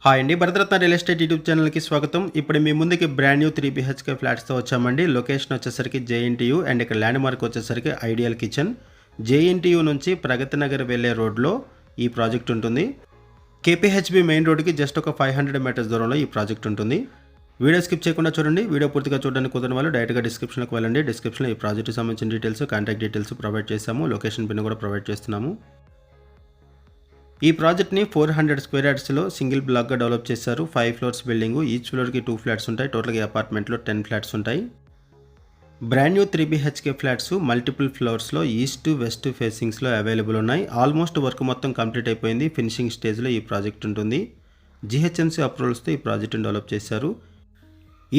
Hi అండి, Bharat Ratna real estate YouTube ఛానల్కి స్వాగతం. ఇప్పుడు మీ ముందుకి బ్రాండ్ న్యూ 3 BHK ఫ్లాట్స్తో వచ్చామండి. లొకేషన్ వచ్చేసరికి JNTU అండ్ ఇక్కడ ల్యాండ్ మార్క్ వచ్చేసరికి ఐడియల్ కిచెన్. JNTU నుంచి ప్రగతి నగర్ వెళ్ళే రోడ్లో ఈ ప్రాజెక్ట్ ఉంటుంది. KPHB మెయిన్ రోడ్కి జస్ట్ ఒక 500 మీటర్స్ దూరంలో ఈ ప్రాజెక్ట్ ఉంటుంది. వీడియో స్కిప్ చేయకుండా చూడండి. వీడియో పూర్తిగా చూడడానికి కుదరని వాళ్ళు డైరెక్ట్గా డిస్క్రిప్షన్కి వెళ్ళండి. డిస్క్రిప్షన్లో ఈ ప్రాజెక్ట్కి సంబంధించిన డీటెయిల్స్, కాంటాక్ట్ డీటెయిల్స్ ప్రొవైడ్ చేస్తాము. లొకేషన్ పిన్ కూడా ప్రొవైడ్ చేస్తున్నాము. ఈ ప్రాజెక్ట్ని 400 స్క్వేర్ యార్డ్స్లో సింగిల్ బ్లాక్గా డెవలప్ చేశారు. 5 ఫ్లోర్స్ బిల్డింగు, ఈచ్ ఫ్లోర్కి 2 ఫ్లాట్స్ ఉంటాయి. టోటల్గా అపార్ట్మెంట్లో 10 ఫ్లాట్స్ ఉంటాయి. Brand new 3 BHK flats multiple ఫ్లోర్స్లో ఈస్ట్ వెస్ట్ ఫేసింగ్స్లో అవైలబుల్ ఉన్నాయి. ఆల్మోస్ట్ వర్క్ మొత్తం కంప్లీట్ అయిపోయింది. ఫినిషింగ్ స్టేజ్లో ఈ ప్రాజెక్ట్ ఉంటుంది. GHMC అప్రూవల్స్తో ఈ ప్రాజెక్ట్ని డెవలప్ చేశారు.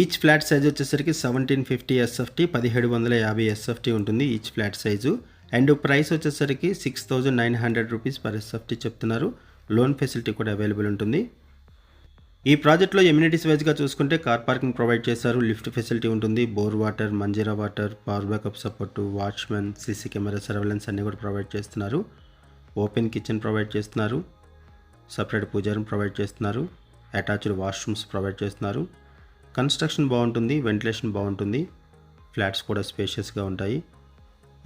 ఈచ్ ఫ్లాట్ సైజ్ వచ్చేసరికి 1750 SFT, 1750 SFT ఉంటుంది each flat size. And price వచ్చేసరికి 6900 రూపీస్ పర్ SFT చెప్తున్నారు. లోన్ ఫెసిలిటీ కూడా అవైలబుల్ ఉంటుంది. ఈ ప్రాజెక్ట్లో ఎమ్యూనిటీస్ వైజ్గా చూసుకుంటే కార్ పార్కింగ్ ప్రొవైడ్ చేశారు, లిఫ్ట్ ఫెసిలిటీ ఉంటుంది, bore water, Manjira water, power backup support, watchmen, CC camera surveillance అన్నీ కూడా ప్రొవైడ్ చేస్తున్నారు. ఓపెన్ కిచెన్ ప్రొవైడ్ చేస్తున్నారు, సపరేట్ పూజారం ప్రొవైడ్ చేస్తున్నారు, అటాచ్డ్ వాష్రూమ్స్ ప్రొవైడ్ చేస్తున్నారు. కన్స్ట్రక్షన్ బాగుంటుంది, వెంటిలేషన్ బాగుంటుంది, ఫ్లాట్స్ కూడా స్పేషియస్గా ఉంటాయి.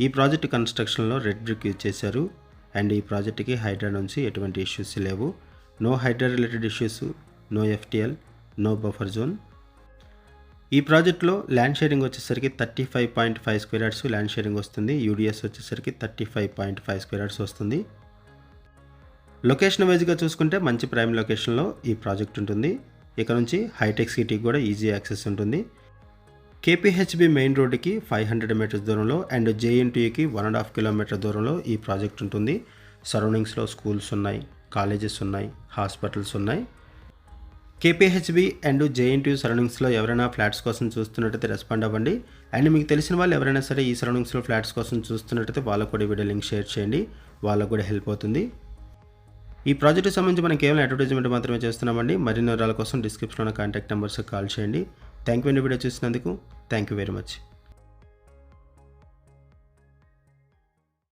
ఈ ప్రాజెక్ట్ కన్స్ట్రక్షన్లో రెడ్ బ్రిక్ యూజ్ చేశారు. అండ్ ఈ ప్రాజెక్ట్కి హైడ్రా నుంచి ఎటువంటి ఇష్యూస్ లేవు. No Hydraa related issues, no FTL, no buffer zone. ఈ ప్రాజెక్ట్లో ల్యాండ్ షేరింగ్ వచ్చేసరికి 35.5 స్క్వేర్ యార్డ్స్ ల్యాండ్ షేరింగ్ వస్తుంది. UDS వచ్చేసరికి 35.5 స్క్వేర్ యార్డ్స్ వస్తుంది. లొకేషన్ వైజ్గా చూసుకుంటే మంచి ప్రైమ్ లొకేషన్లో ఈ ప్రాజెక్ట్ ఉంటుంది. ఇక నుంచి హైటెక్ సిటీకి కూడా ఈజీ యాక్సెస్ ఉంటుంది. KPHB మెయిన్ రోడ్డుకి 500 మీటర్స్ దూరంలో అండ్ JNTUకి 1.5 కిలోమీటర్ దూరంలో ఈ ప్రాజెక్ట్ ఉంటుంది. సరౌండింగ్స్లో స్కూల్స్ ఉన్నాయి, కాలేజెస్ ఉన్నాయి, హాస్పిటల్స్ ఉన్నాయి. KPHB అండ్ JNTU సరౌండింగ్స్లో ఎవరైనా ఫ్లాట్స్ కోసం చూస్తున్నట్టయితే రెస్పాండ్ అవ్వండి. అండ్ మీకు తెలిసిన వాళ్ళు ఎవరైనా సరే ఈ సరౌండింగ్స్లో ఫ్లాట్స్ కోసం చూస్తున్నట్టయితే వాళ్ళకు కూడా వీడియో లింక్ షేర్ చేయండి, వాళ్ళకు కూడా హెల్ప్ అవుతుంది. ఈ ప్రాజెక్ట్కి సంబంధించి మనం కేవలం అడ్వర్టైజ్మెంట్ మాత్రమే చేస్తున్నామండి. మరిన్ని వివరాల కోసం డిస్క్రిప్షన్లో కాంటాక్ట్ నెంబర్స్ కాల్ చేయండి. థ్యాంక్ యూ అండి వీడియో చూసినందుకు. Thank you very much.